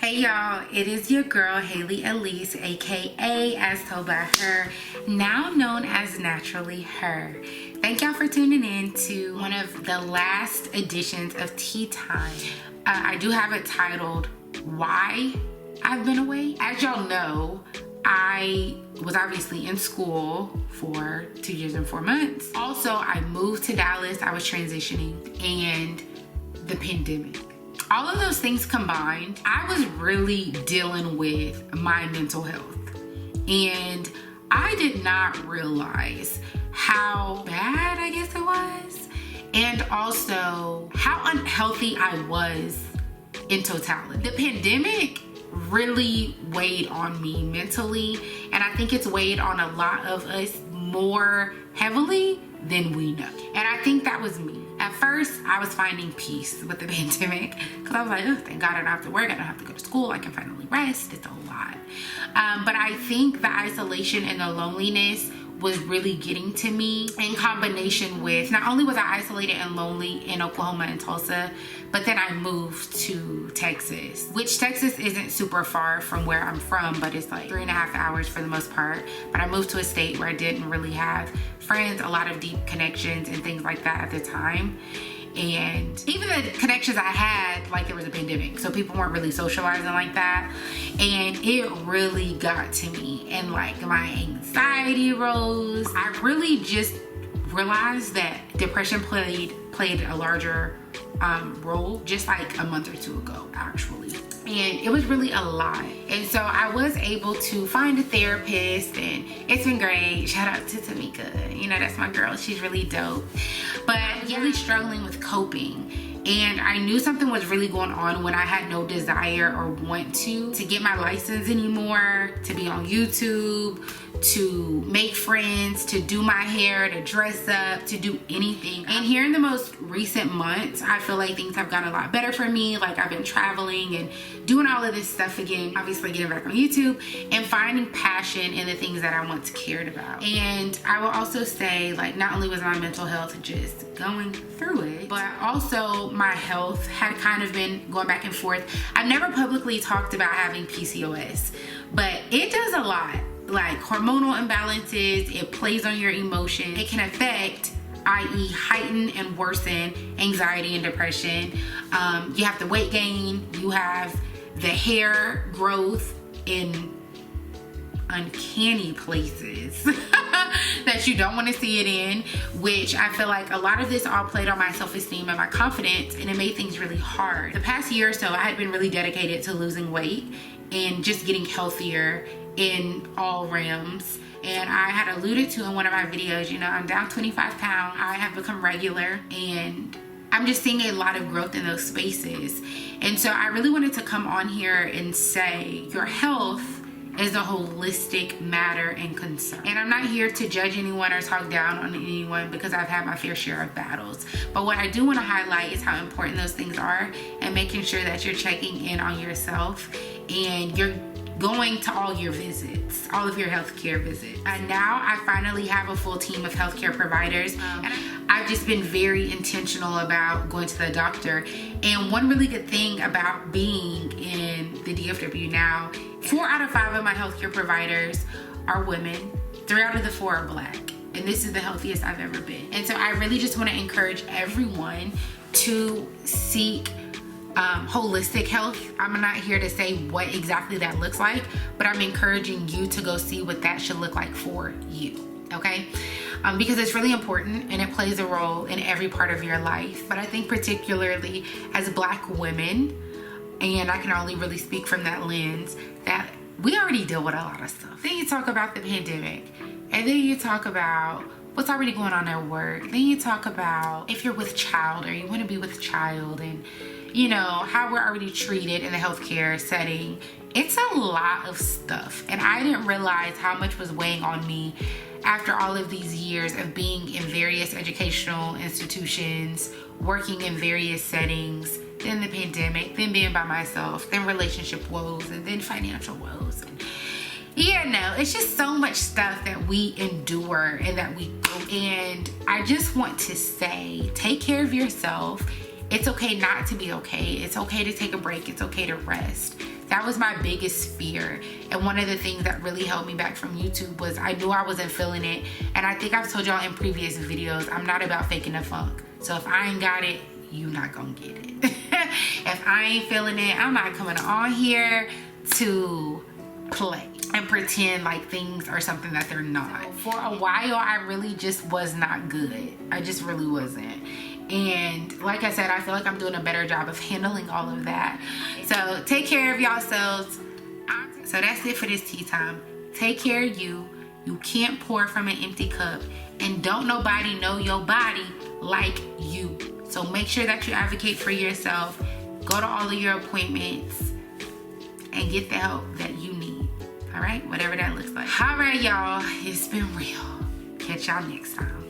Hey y'all, it is your girl Haley Elise, aka as told by her, now known as Naturally Her. Thank y'all for tuning in to one of the last editions of Tea Time. I do have it titled Why I've Been Away. As y'all know, I was obviously in school for 2 years and 4 months. Also, I moved to Dallas, I was transitioning, and the pandemic. All of those things combined, I was really dealing with my mental health. And I did not realize how bad, I guess it was, and also how unhealthy I was in totality. The pandemic really weighed on me mentally, and I think it's weighed on a lot of us more heavily than we know. And I think that was me. At first, I was finding peace with the pandemic because I was like, oh, thank God I don't have to work, I don't have to go to school, I can finally rest. It's a lot. But I think the isolation and the loneliness was really getting to me, in combination with, not only was I isolated and lonely in Oklahoma and Tulsa, but then I moved to Texas, which Texas isn't super far from where I'm from, but it's like 3.5 hours for the most part. But I moved to a state where I didn't really have friends, a lot of deep connections and things like that at the time. And even the connections I had, like, there was a pandemic, so people weren't really socializing like that. And it really got to me, and like my anxiety rose. I really just realized that depression played a larger role just like a month or two ago, actually. And it was really a lot. And so I was able to find a therapist, and it's been great. Shout out to Tamika. You know, that's my girl. She's really dope. But really struggling with coping. And I knew something was really going on when I had no desire or want to get my license anymore, to be on YouTube, to make friends, to do my hair, to dress up, to do anything. And here in the most recent months, I feel like things have gotten a lot better for me. Like, I've been traveling and doing all of this stuff again, obviously getting back on YouTube and finding passion in the things that I once cared about. And I will also say, like, not only was my mental health just going through it, but also my health had kind of been going back and forth. I've never publicly talked about having PCOS, but it does a lot. Like hormonal imbalances, it plays on your emotions. It can affect, i.e. heighten and worsen anxiety and depression. You have the weight gain, you have the hair growth in uncanny places that you don't want to see it in, which I feel like a lot of this all played on my self-esteem and my confidence, and it made things really hard. The past year or so, I had been really dedicated to losing weight and just getting healthier in all realms. And I had alluded to in one of my videos, you know, I'm down 25 pounds. I have become regular, and I'm just seeing a lot of growth in those spaces. And so I really wanted to come on here and say your health is a holistic matter and concern. And I'm not here to judge anyone or talk down on anyone, because I've had my fair share of battles. But what I do want to highlight is how important those things are, and making sure that you're checking in on yourself and you're going to all your visits, all of your healthcare visits. And now I finally have a full team of healthcare providers. And I've just been very intentional about going to the doctor. And one really good thing about being in the DFW now, 4 out of 5 of my healthcare providers are women. 3 out of the 4 are Black. And this is the healthiest I've ever been. And so I really just want to encourage everyone to seek holistic health. I'm not here to say what exactly that looks like, but I'm encouraging you to go see what that should look like for you, okay? Because it's really important, and it plays a role in every part of your life. But I think particularly as Black women, and I can only really speak from that lens, that we already deal with a lot of stuff. Then you talk about the pandemic, and then you talk about what's already going on at work. Then you talk about if you're with child, or you want to be with child, and you know, how we're already treated in the healthcare setting. It's a lot of stuff. And I didn't realize how much was weighing on me after all of these years of being in various educational institutions, working in various settings, then the pandemic, then being by myself, then relationship woes, and then financial woes. And yeah, no, it's just so much stuff that we endure and that we go. And I just want to say, take care of yourself. It's okay not to be okay. It's okay to take a break. It's okay to rest. That was my biggest fear. And one of the things that really held me back from YouTube was I knew I wasn't feeling it. And I think I've told y'all in previous videos, I'm not about faking the funk. So if I ain't got it, you not gonna get it. If I ain't feeling it, I'm not coming on here to play and pretend like things are something that they're not. For a while, I really just was not good. I just really wasn't. And like I said, I feel like I'm doing a better job of handling all of that. So take care of yourselves. So that's it for this tea time. Take care of you. You can't pour from an empty cup. And don't nobody know your body like you. So make sure that you advocate for yourself. Go to all of your appointments and get the help that you need. All right? Whatever that looks like. All right, y'all. It's been real. Catch y'all next time.